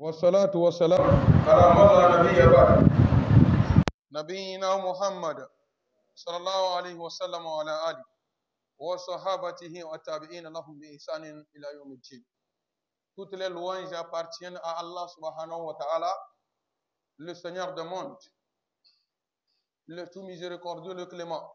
والصلاة والسلام على من لا نبي بعد نبينا محمد صلى الله عليه وسلم وعلى آله وصحابته والتابعين لهم بإحسان إلى يوم الدين. Toutes les louanges appartiennent à Allah subhanahu wa ta'ala, le Seigneur des mondes, le tout miséricordieux, le clément.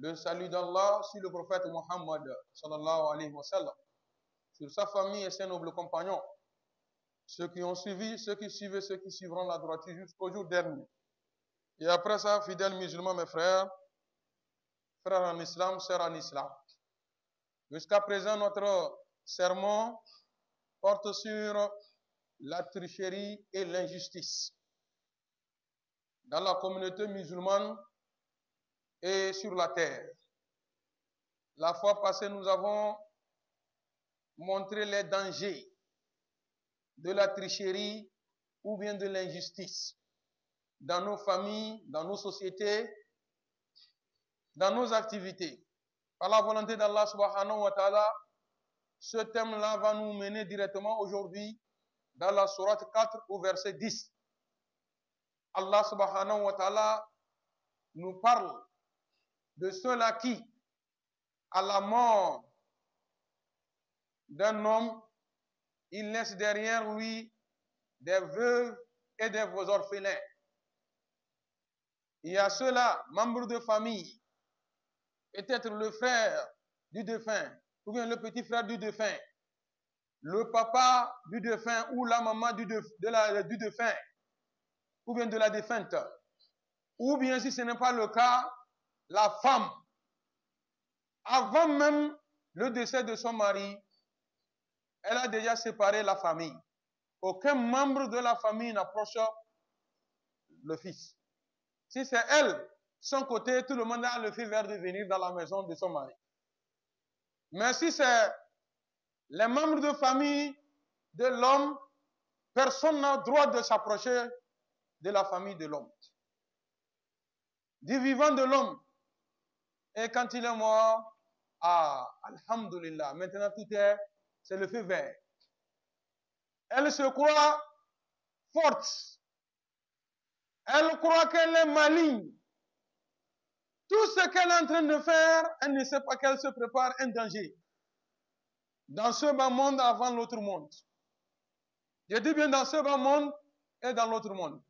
Le salut d'Allah sur le prophète Muhammad sallallahu alayhi wa sallam, sur sa famille et ses nobles compagnons, ceux qui ont suivi, ceux qui suivent, ceux qui suivront la droiture jusqu'au jour dernier. Et après ça, fidèles musulmans, mes frères, frères en islam, sœurs en islam. Jusqu'à présent, notre sermon porte sur la tricherie et l'injustice dans la communauté musulmane et sur la terre. La fois passée, nous avons montré les dangers de la tricherie ou bien de l'injustice dans nos familles, dans nos sociétés, dans nos activités. Par la volonté d'Allah subhanahu wa ta'ala, ce thème-là va nous mener directement aujourd'hui dans la sourate 4 au verset 10. Allah subhanahu wa ta'ala nous parle de ceux-là qui, à la mort d'un homme, il laisse derrière lui des veuves et des orphelins. Il y a ceux-là, membres de famille, peut-être le frère du défunt, ou bien le petit frère du défunt, le papa du défunt ou la maman du défunt, ou bien de la défunte, ou bien si ce n'est pas le cas, la femme, avant même le décès de son mari, elle a déjà séparé la famille. Aucun membre de la famille n'approche le fils. Si c'est elle, son côté, tout le monde a le feu vert de venir dans la maison de son mari. Mais si c'est les membres de famille de l'homme, personne n'a droit de s'approcher de la famille de l'homme, du vivant de l'homme. Et quand il est mort, alhamdulillah, maintenant c'est le feu vert. Elle se croit forte. Elle croit qu'elle est maligne. Tout ce qu'elle est en train de faire, elle ne sait pas qu'elle se prépare un danger. Dans ce bas monde avant l'autre monde. Je dis bien dans ce bas monde et dans l'autre monde.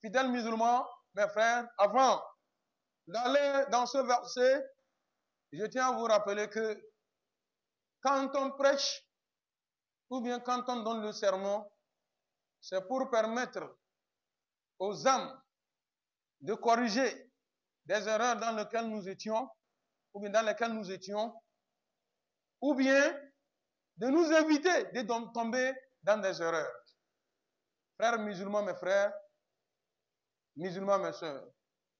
Fidèles musulmans, mes frères, avant d'aller dans ce verset, je tiens à vous rappeler que quand on prêche, ou bien quand on donne le sermon, c'est pour permettre aux âmes de corriger des erreurs dans lesquelles nous étions, ou bien dans lesquelles nous étions, ou bien de nous éviter de tomber dans des erreurs. Frères musulmans, mes frères, musulmans, mes sœurs,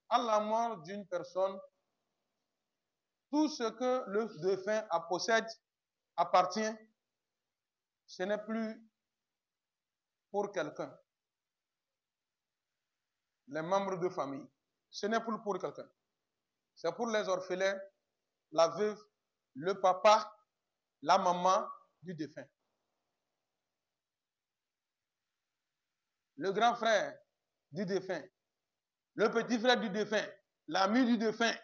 à la mort d'une personne, tout ce que le défunt possède appartient, ce n'est plus pour quelqu'un. Les membres de famille, ce n'est plus pour quelqu'un. C'est pour les orphelins, la veuve, le papa, la maman du défunt. Le grand frère du défunt, le petit frère du défunt, l'ami du défunt,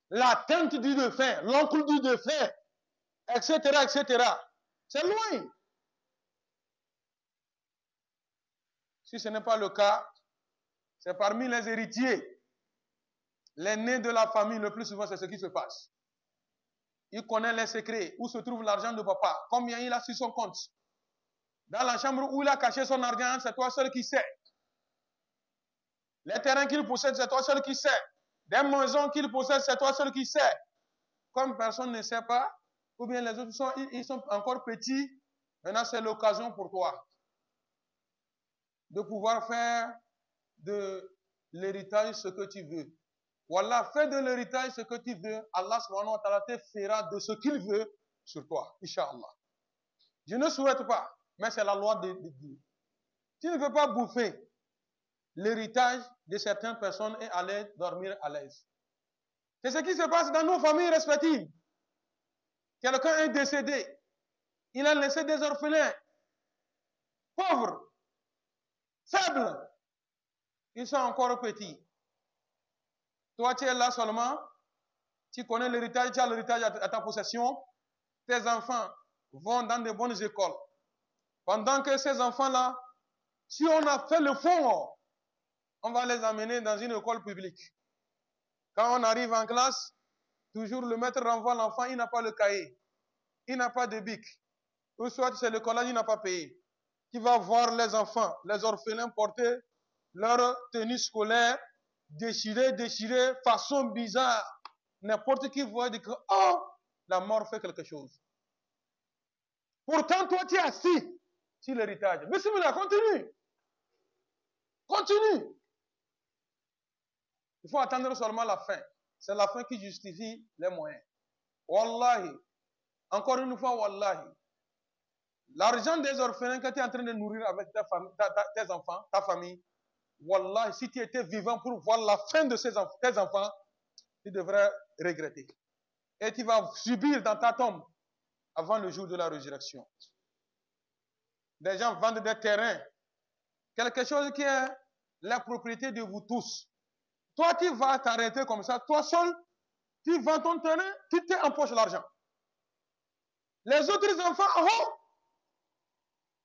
la tante du défunt, l'oncle du défunt, etc., etc. C'est loin. Si ce n'est pas le cas, c'est parmi les héritiers, les nés de la famille, le plus souvent, c'est ce qui se passe. Il connaît les secrets, où se trouve l'argent de papa, combien il a sur son compte. Dans la chambre où il a caché son argent, c'est toi seul qui sais. Les terrains qu'il possède, c'est toi seul qui sais. Des maisons qu'il possède, c'est toi seul qui sais. Comme personne ne sait pas, ou bien les autres ils sont encore petits, maintenant c'est l'occasion pour toi de pouvoir faire de l'héritage ce que tu veux. Voilà, fais de l'héritage ce que tu veux. Allah subhanahu wa ta'ala te fera de ce qu'il veut sur toi, Inch'Allah. Je ne souhaite pas, mais c'est la loi de Dieu. Tu ne veux pas bouffer l'héritage de certaines personnes et aller dormir à l'aise. C'est ce qui se passe dans nos familles respectives. Quelqu'un est décédé. Il a laissé des orphelins pauvres. faibles. Ils sont encore petits. Toi, tu es là seulement. Tu connais l'héritage, tu as l'héritage à ta possession. Tes enfants vont dans de bonnes écoles. Pendant que ces enfants-là, si on a fait le fond, on va les amener dans une école publique. Quand on arrive en classe, toujours le maître renvoie l'enfant, il n'a pas le cahier, il n'a pas de bic. Ou soit c'est le collège, il n'a pas payé. Tu vas voir les enfants, les orphelins porter leur tenue scolaire, déchirée, façon bizarre. N'importe qui voit dire que, oh, la mort fait quelque chose. Pourtant, toi, tu es assis sur l'héritage. Mais Bismillah, continue. Continue. Il faut attendre seulement la fin. C'est la fin qui justifie les moyens. Wallahi. Encore une fois, wallahi. L'argent des orphelins que tu es en train de nourrir avec ta famille, tes enfants, ta famille, wallahi, si tu étais vivant pour voir la fin de tes enfants, tu devrais regretter. Et tu vas subir dans ta tombe avant le jour de la résurrection. Des gens vendent des terrains. Quelque chose qui est la propriété de vous tous. Toi, tu vas t'arrêter comme ça. Toi seul, tu vends ton terrain, tu t'empoches l'argent. Les autres enfants, oh,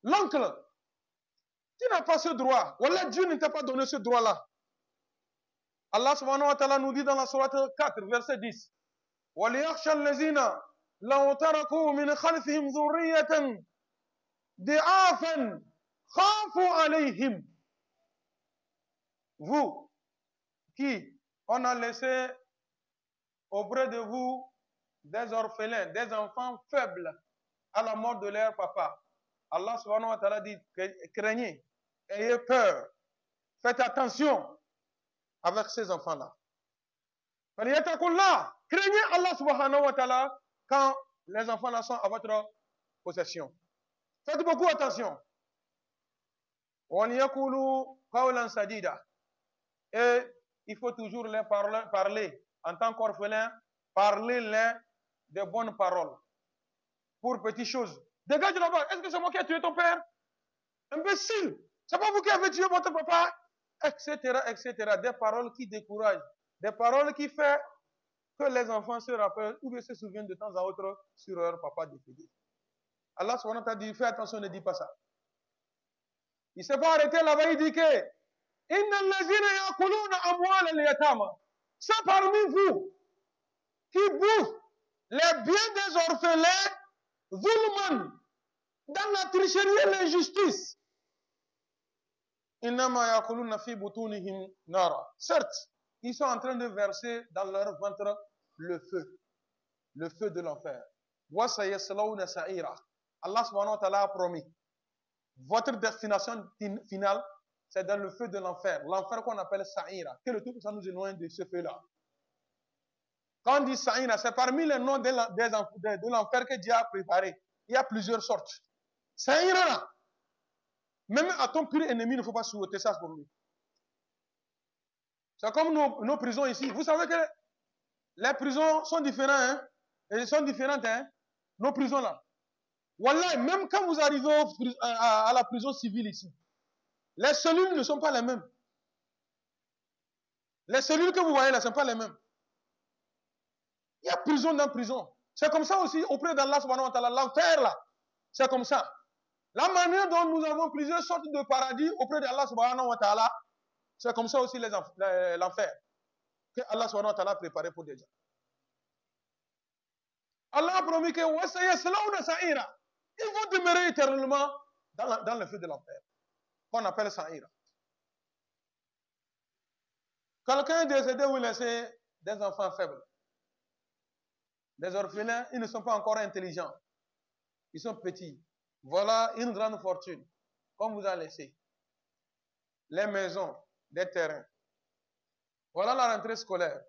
l'oncle, tu n'as pas ce droit. Wallah, Dieu ne t'a pas donné ce droit-là. Allah subhanahu wa ta'ala nous dit dans la sourate 4, verset 10. وَلِيَخْشَى الَّذِينَ لَوْ تَرَكُوا مِنْ خَلْفِهِمْ ذُرِّيَّةً ضِعَافًا خَافُوا عَلَيْهِمْ. Vous, qui on a laissé auprès de vous des orphelins, des enfants faibles à la mort de leur papa. Allah subhanahu wa ta'ala dit, craignez, ayez peur, faites attention avec ces enfants-là. Craignez Allah subhanahu wa ta'ala quand les enfants-là sont à votre possession. Faites beaucoup attention. Et il faut toujours les parler en tant qu'orphelin, parler-les de bonnes paroles pour petites choses. Dégage de là-bas. Est-ce que c'est moi qui ai tué ton père? Imbécile. C'est pas vous qui avez tué votre papa? Etc., etc. Des paroles qui découragent. Des paroles qui font que les enfants se rappellent ou se souviennent de temps à autre sur leur papa décédé. Allah subhanahu wa ta'ala dit, fais attention, ne dis pas ça. Il ne s'est pas arrêté là-bas, il dit que c'est parmi vous qui bouffent les biens des orphelins, zulman, dans la tricherie et l'injustice. Certes, ils sont en train de verser dans leur ventre le feu de l'enfer. Allah subhanahu wa ta'ala a promis, votre destination finale, c'est dans le feu de l'enfer. L'enfer qu'on appelle Sa'ira. Que le tout ça nous éloigne de ce feu-là. Quand on dit Sa'ira, c'est parmi les noms de l'enfer que Dieu a préparé. Il y a plusieurs sortes. Sa'ira, même à ton pire ennemi, il ne faut pas souhaiter ça pour lui. C'est comme nos prisons ici. Vous savez que les prisons sont différentes, hein? Elles sont différentes, hein? Nos prisons là. Wallah, même quand vous arrivez à la prison civile ici, les cellules ne sont pas les mêmes. Les cellules que vous voyez là ne sont pas les mêmes. Il y a prison dans prison. C'est comme ça aussi auprès d'Allah subhanahu wa ta'ala. L'enfer là, c'est comme ça. La manière dont nous avons plusieurs sortes de paradis auprès d'Allah subhanahu wa ta'ala, c'est comme ça aussi l'enfer que Allah subhanahu wa ta'ala a préparé pour des gens. Allah a promis que ils vont demeurer éternellement dans le feu de l'enfer, qu'on appelle Sa'ira. Quelqu'un est décédé ou laissé des enfants faibles, des orphelins, ils ne sont pas encore intelligents, ils sont petits. Voilà une grande fortune qu'on vous a laissé. Les maisons, des terrains. Voilà la rentrée scolaire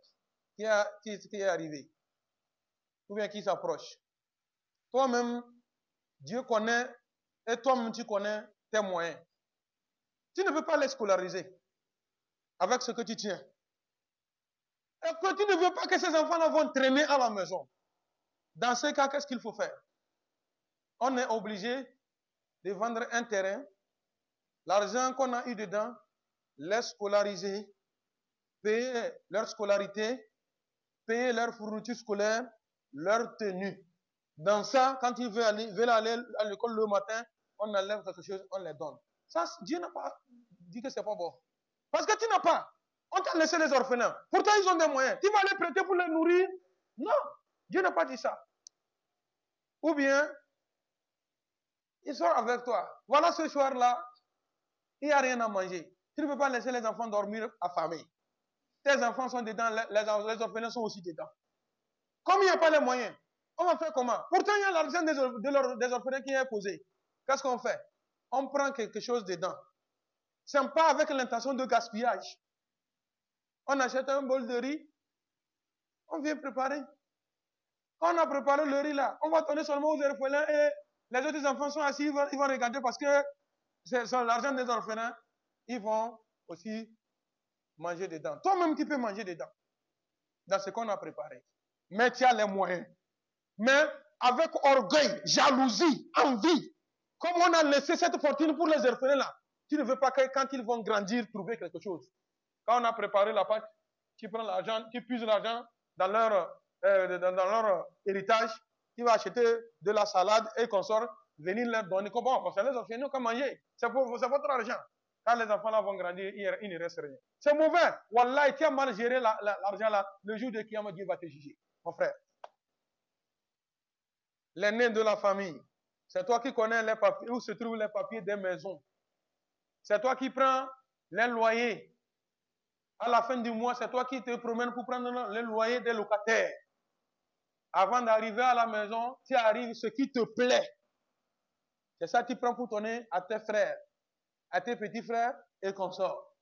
qui est arrivée, ou bien qui s'approche. Toi-même, Dieu connaît, et toi-même tu connais tes moyens. Tu ne peux pas les scolariser avec ce que tu tiens. Et que tu ne veux pas que ces enfants-là vont traîner à la maison. Dans ce cas, qu'est-ce qu'il faut faire? On est obligé de vendre un terrain, L'argent qu'on a eu dedans, les scolariser, payer leur scolarité, payer leur fourniture scolaire, leur tenue. Dans ça, quand ils veulent aller à l'école le matin, on enlève quelque chose, on les donne. Ça, Dieu n'a pas dit que c'est pas bon. Parce que tu n'as pas. On t'a laissé les orphelins. Pourtant, ils ont des moyens. Tu vas les prêter pour les nourrir? Non. Dieu n'a pas dit ça. Ou bien, ils sont avec toi. Voilà, ce soir-là, il n'y a rien à manger. Tu ne peux pas laisser les enfants dormir affamés. Tes enfants sont dedans, les orphelins sont aussi dedans. Comme il n'y a pas les moyens, on va faire comment? Pourtant, il y a l'argent des orphelins qui est posé. Qu'est-ce qu'on fait? On prend quelque chose dedans. Ce n'est pas avec l'intention de gaspillage. On achète un bol de riz, on vient préparer. Quand on a préparé le riz là, on va donner seulement aux orphelins et les autres enfants sont assis, ils vont regarder parce que c'est l'argent des orphelins, ils vont aussi manger dedans. Toi-même, tu peux manger dedans, dans ce qu'on a préparé. Mais tu as les moyens. Mais avec orgueil, jalousie, envie, comme on a laissé cette fortune pour les orphelins là, tu ne veux pas que quand ils vont grandir, trouver quelque chose. Quand on a préparé la pâte, tu prends l'argent, tu puises l'argent dans leur héritage, tu vas acheter de la salade et qu'on sort, venir leur donner. Bon, c'est les orphelins qui ont mangé. C'est votre argent. Quand les enfants là vont grandir, il ne reste rien. C'est mauvais. Wallah, tu as mal géré l'argent là. Le jour de Kiyama, Dieu va te juger, mon frère. L'aîné de la famille, c'est toi qui connais les papiers, où se trouvent les papiers des maisons. C'est toi qui prends les loyers. À la fin du mois, c'est toi qui te promènes pour prendre le loyer des locataires. Avant d'arriver à la maison, tu arrives ce qui te plaît. C'est ça que tu prends pour donner à tes frères, à tes petits frères et consorts.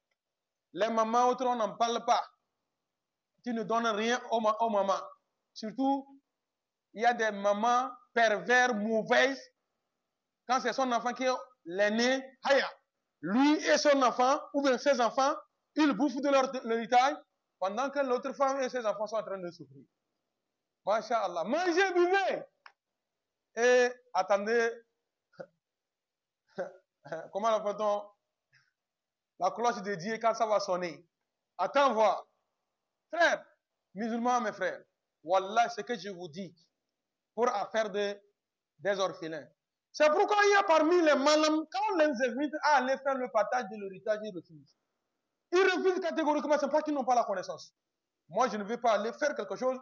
Les mamans, autres, on n'en parle pas. Tu ne donnes rien aux mamans. Surtout, il y a des mamans pervers, mauvaises. Quand c'est son enfant qui est l'aîné, lui et son enfant, ou bien ses enfants, ils bouffent de leur héritage, pendant que l'autre femme et ses enfants sont en train de souffrir. Masha'Allah. Mangez, buvez. Et attendez, comment l'appelle-t-on? La cloche de Dieu quand ça va sonner. Attends voir. Frère, musulmans, mes frères, wallah, ce que je vous dis, pour affaire des orphelins. C'est pourquoi il y a parmi les malams, quand on les invite à aller faire le partage de l'héritage, ils refusent. Ils refusent catégoriquement, c'est pas qu'ils n'ont pas la connaissance. Moi, je ne vais pas aller faire quelque chose,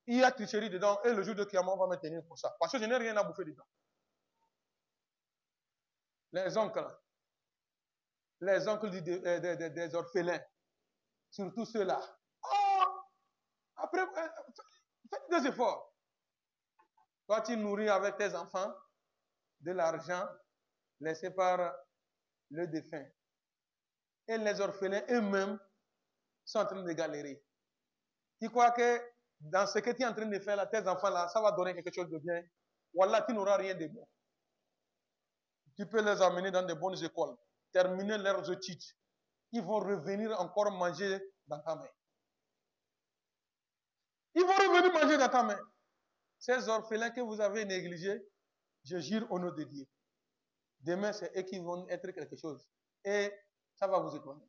il y a tricherie dedans, et le jour de Kiyama, on va me tenir pour ça. Parce que je n'ai rien à bouffer dedans. Les oncles des orphelins, surtout ceux-là. Oh, après, faites des efforts. Toi, tu nourris avec tes enfants de l'argent laissé par le défunt. Et les orphelins eux-mêmes sont en train de galérer. Tu crois que dans ce que tu es en train de faire, là, tes enfants, là, ça va donner quelque chose de bien? Wallah, tu n'auras rien de bon. Tu peux les amener dans de bonnes écoles, terminer leurs études. Ils vont revenir encore manger dans ta main. Ils vont revenir manger dans ta main. Ces orphelins que vous avez négligés, je jure au nom de Dieu. Demain, c'est eux qui vont être quelque chose. Et ça va vous étonner.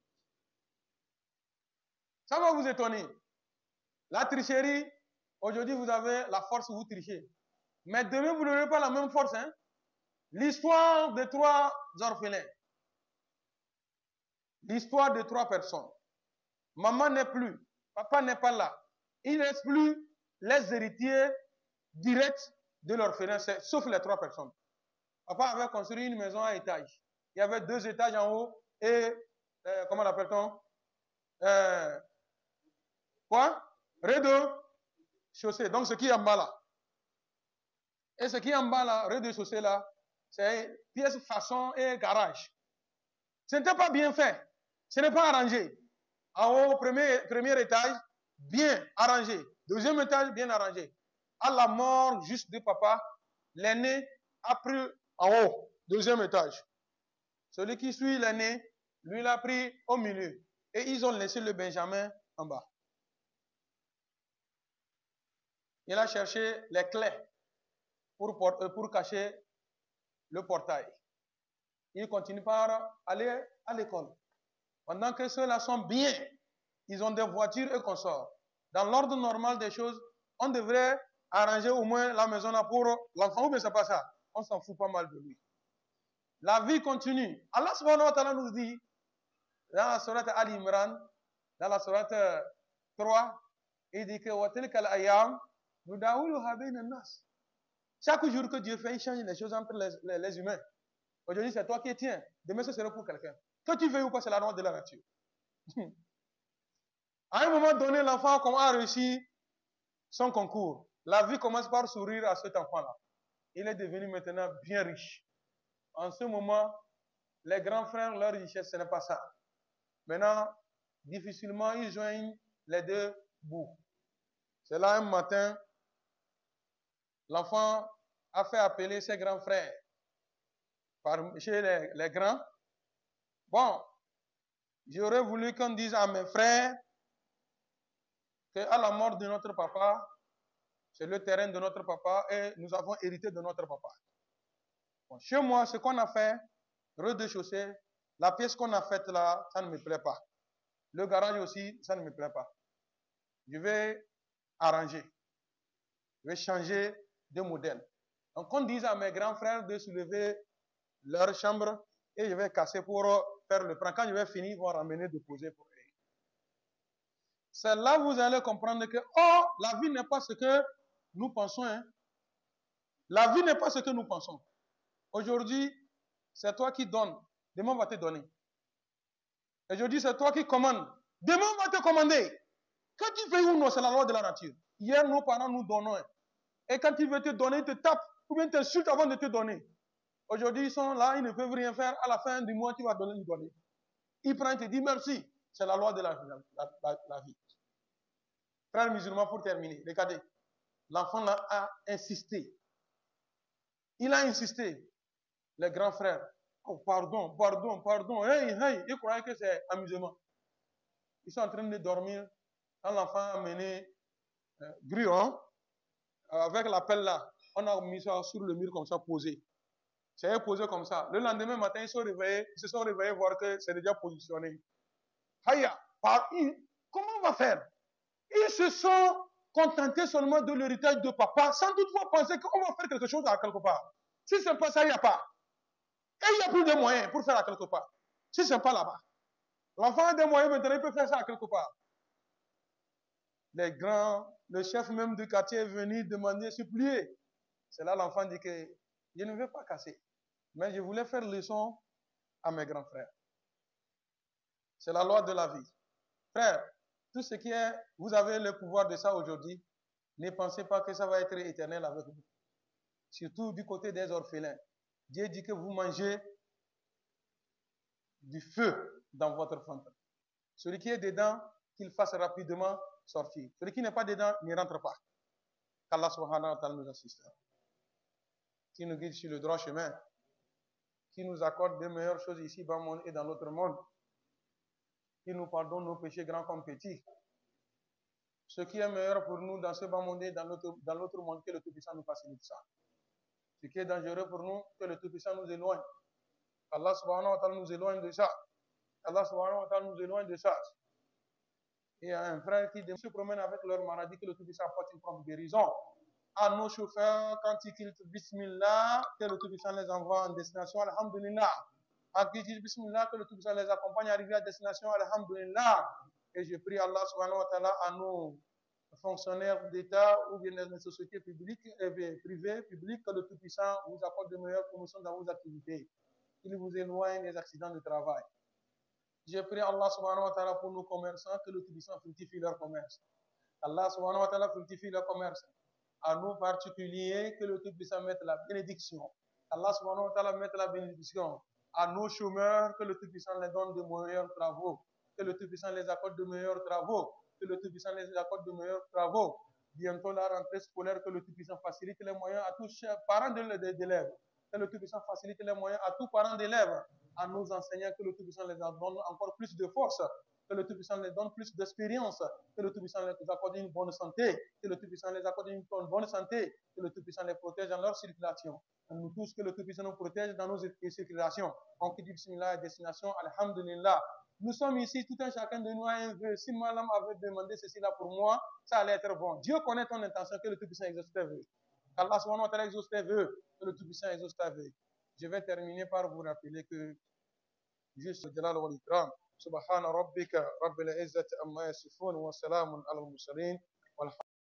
Ça va vous étonner. La tricherie, aujourd'hui, vous avez la force, vous trichez. Mais demain, vous n'aurez pas la même force. Hein? L'histoire de 3 orphelins. L'histoire de 3 personnes. Maman n'est plus. Papa n'est pas là. Il ne reste plus les héritiers directs de l'orphelin, sauf les 3 personnes. Papa avait construit une maison à étage. Il y avait 2 étages en haut et, comment l'appelle-t-on? Rez-de-chaussée. Donc, ce qui est en bas là. Et ce qui est en bas là, rez-de-chaussée là, c'est pièce, façon et garage. Ce n'était pas bien fait. Ce n'est pas arrangé. En haut, premier étage, bien arrangé. Deuxième étage, bien arrangé. À la mort juste de papa, l'aîné a pris en haut, deuxième étage. Celui qui suit l'aîné, lui l'a pris au milieu. Et ils ont laissé le Benjamin en bas. Il a cherché les clés pour cacher le portail. ils continuent par aller à l'école. Pendant que ceux-là sont bien, ils ont des voitures et consorts. Dans l'ordre normal des choses, on devrait arranger au moins la maison là pour l'enfant, ou bien c'est pas ça. On s'en fout pas mal de lui. La vie continue. Allah subhanahu wa ta'ala nous dit, dans la sourate Al Imran, dans la sourate 3, il dit que وَتِلْكَ الْأَيَّامِ نُدَاوِلُهَا بَيْنَ النَّاسِ. Chaque jour que Dieu fait, il change les choses entre les humains. Aujourd'hui, c'est toi qui es tiens. Demain, ce sera pour quelqu'un. Que tu veuilles ou pas, c'est la loi de la nature. À un moment donné, l'enfant a réussi son concours. La vie commence par sourire à cet enfant-là. Il est devenu maintenant bien riche. En ce moment, les grands frères, leur richesse, ce n'est pas ça. Maintenant, difficilement, ils joignent les deux bouts. C'est là un matin, l'enfant a fait appeler ses grands frères chez les grands. Bon, j'aurais voulu qu'on dise à mes frères qu'à la mort de notre papa, c'est le terrain de notre papa et nous avons hérité de notre papa. Bon, chez moi, ce qu'on a fait, rez-de-chaussée, la pièce qu'on a faite là, ça ne me plaît pas. Le garage aussi, ça ne me plaît pas. Je vais arranger. Je vais changer de modèle. Donc, on dise à mes grands frères de soulever leur chambre et je vais casser pour faire le plan. Quand je vais finir, ils vont ramener, déposer pour eux. C'est là que vous allez comprendre que, oh, la vie n'est pas ce que nous pensons. Hein. La vie n'est pas ce que nous pensons. Aujourd'hui, c'est toi qui donnes. Demain, on va te donner. Aujourd'hui, c'est toi qui commandes. Demain, on va te commander. Quand tu fais ou non, c'est la loi de la nature. Hier, nos parents nous donnaient. Et quand ils veulent te donner, ils te tapent ou bien t'insultent avant de te donner. Aujourd'hui, ils sont là, ils ne peuvent rien faire. À la fin du mois, tu vas donner, lui donner. Il prend et te dit merci. C'est la loi de la vie. Frères musulmans, pour terminer, regardez. L'enfant là a insisté. Il a insisté. Les grands frères. Oh, pardon. Hey, hey. Ils croyaient que c'est amusement. Ils sont en train de dormir. Quand l'enfant a mené Gruon, avec la pelle là, on a mis ça sur le mur comme ça, posé. C'est posé comme ça. Le lendemain matin, ils se sont réveillés voir que c'est déjà positionné. Haya, comment on va faire? Ils se sont contentés seulement de l'héritage de papa, sans toutefois penser qu'on va faire quelque chose à quelque part. Si ce n'est pas ça, il n'y a pas. Et il n'y a plus de moyens pour faire à quelque part. Si ce n'est pas là-bas. L'enfant a des moyens maintenant, il peut faire ça à quelque part. Les grands, le chef même du quartier est venu demander, supplier. C'est là l'enfant dit que je ne vais pas casser. Mais je voulais faire leçon à mes grands frères. C'est la loi de la vie. Frère, tout ce qui est, vous avez le pouvoir de ça aujourd'hui, ne pensez pas que ça va être éternel avec vous. Surtout du côté des orphelins. Dieu dit que vous mangez du feu dans votre ventre. Celui qui est dedans, qu'il fasse rapidement sortir. Celui qui n'est pas dedans, n'y rentre pas. Qu'Allah subhanahu wa ta'ala nous assiste. Qui nous guide sur le droit chemin. Qui nous accorde de meilleures choses ici, dans le monde et dans l'autre monde. Qui nous pardonne nos péchés grands comme petits. Ce qui est meilleur pour nous dans ce bas monde et dans l'autre monde, que le Tout-Puissant nous facilite ça. Ce qui est dangereux pour nous, que le Tout-Puissant nous éloigne. Allah subhanahu wa ta'ala nous éloigne de ça. Allah subhanahu wa ta'ala nous éloigne de ça. Il y a un frère qui se promène avec leur maladie, que le Tout-Puissant apporte une forme de guérison. À nos chauffeurs, quand ils quittent Bismillah, que le Tout-Puissant les envoie en destination, Alhamdulillah. À qui dit Bismillah, que le Tout-Puissant les accompagne à arriver à destination, Alhamdulillah. Et je prie Allah subhanahu wa ta'ala à nos fonctionnaires d'État ou bien des sociétés publiques et privées, publiques, que le Tout-Puissant vous accorde de meilleures promotions dans vos activités. Qu'il vous éloigne des accidents de travail. Je prie Allah subhanahu wa ta'ala pour nos commerçants, que le Tout-Puissant fructifie leur commerce. Allah subhanahu wa ta'ala fructifie leur commerce. À nous particuliers, que le Tout-Puissant mette la bénédiction. Allah subhanahu wa ta'ala mette la bénédiction. À nos chômeurs, que le Tout-Puissant les donne de meilleurs travaux. Que le Tout-Puissant les accorde de meilleurs travaux. Que le Tout-Puissant les accorde de meilleurs travaux. Bientôt la rentrée scolaire, que le Tout-Puissant facilite les moyens à tous parents d'élèves. Que le Tout-Puissant facilite les moyens à tous parents d'élèves. à nos enseignants, que le Tout-Puissant les donne encore plus de force, que le Tout-Puissant les donne plus d'expérience, que le Tout-Puissant les accorde une bonne santé, que le Tout-Puissant les accorde une bonne santé, que le Tout-Puissant les protège dans leur circulation. Nous tous, que le Tout-Puissant nous protège dans nos circulations. On dit bismillah à destination, alhamdulillah. Nous sommes ici, tout un chacun de nous a un vœu. Si Malam avait demandé ceci là pour moi, ça allait être bon. Dieu connaît ton intention, que le Tout-Puissant exauce tes vœux. Qu'Allah subhanahu wa ta'ala exauce tes vœux, que le Tout-Puissant exauce tes vœux. Je vais terminer par vous rappeler que juste Jalal wal Ikram, Subhana rabbika rabbil izzati amma yasifun wa salamun ala al-mursalin.